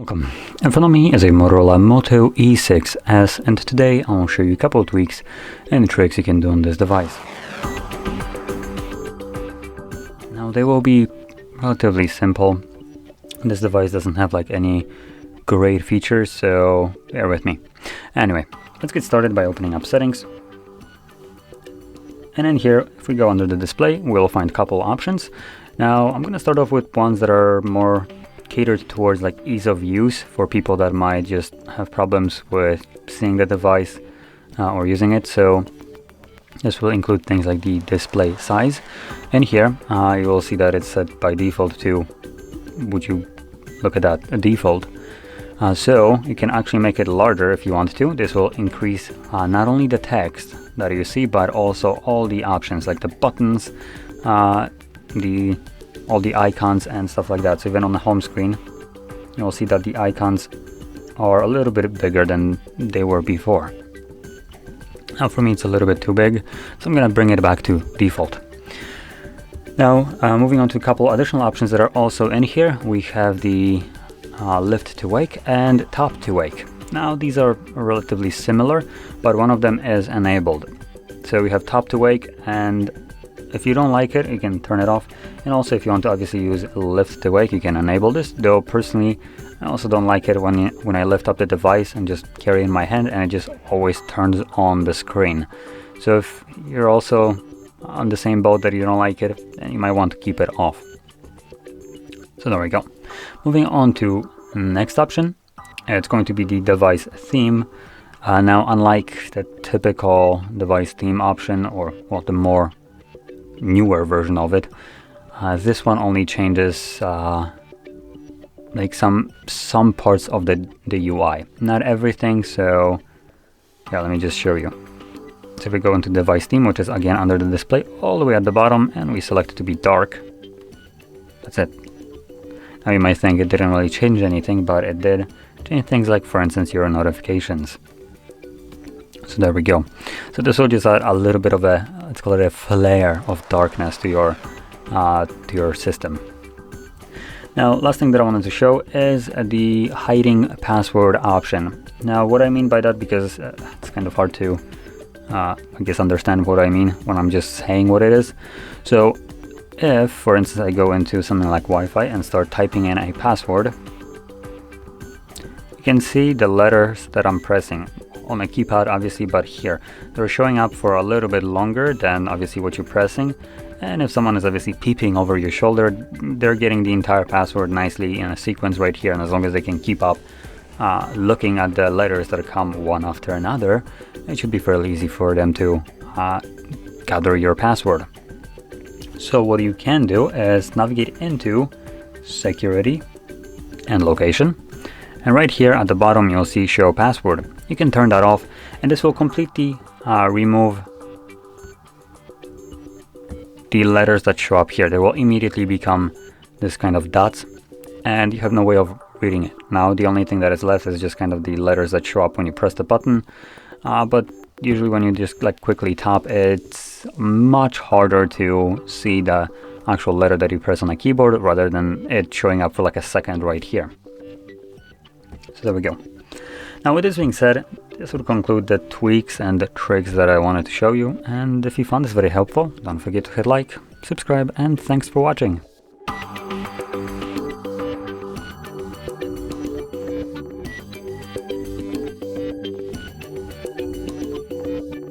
Welcome. In front of me is a Motorola Moto E6S, and today I'll show you a couple of tweaks and tricks you can do on this device. Now they will be relatively simple. This device doesn't have like any great features, so bear with me. Anyway, let's get started by opening up settings. And in here, if we go under the display, we'll find a couple options. Now I'm going to start off with ones that are more catered towards like ease of use for people that might just have problems with seeing the device or using it. So this will include things like the display size. And here you will see that it's set by default to, would you look at that, a default. So you can actually make it larger if you want to. This will increase not only the text that you see, but also all the options like the buttons, all the icons and stuff like that. So even on the home screen, you'll see that the icons are a little bit bigger than they were before. Now for me, it's a little bit too big, so I'm going to bring it back to default. Now, moving on to a couple additional options that are also in here. We have the lift to wake and top to wake. Now these are relatively similar, but one of them is enabled. So we have top to wake, and if you don't like it, you can turn it off. And also if you want to obviously use lift to wake, you can enable this. Though personally, I also don't like it when I lift up the device and just carry in my hand and it just always turns on the screen. So if you're also on the same boat that you don't like it, then you might want to keep it off. So there we go. Moving on to next option, it's going to be the device theme. Now, unlike the typical device theme option, or well, the more newer version of it, this one only changes like some parts of the UI, not everything. So yeah, let me just show you. So if we go into device theme, which is again under the display all the way at the bottom, and we select it to be dark, that's it. Now you might think it didn't really change anything, but it did change things like, for instance, your notifications. So there we go. So this will just add a little bit of a, let's call it a flare of darkness to your system. Now, last thing that I wanted to show is the hiding password option. Now, what I mean by that, because it's kind of hard to, I guess, understand what I mean when I'm just saying what it is. So if, for instance, I go into something like Wi-Fi and start typing in a password, you can see the letters that I'm pressing on my keypad, obviously, but here they're showing up for a little bit longer than obviously what you're pressing. And if someone is obviously peeping over your shoulder, they're getting the entire password nicely in a sequence right here. And as long as they can keep up looking at the letters that come one after another, it should be fairly easy for them to gather your password. So what you can do is navigate into security and location. And right here at the bottom, you'll see show password. You can turn that off, and this will completely remove the letters that show up here. They will immediately become this kind of dots, and you have no way of reading it. Now the only thing that is left is just kind of the letters that show up when you press the button. But usually when you just like quickly tap, it's much harder to see the actual letter that you press on a keyboard rather than it showing up for like a second right here. So there we go. Now with this being said, this would conclude the tweaks and the tricks that I wanted to show you. And if you found this very helpful, don't forget to hit like, subscribe, and thanks for watching.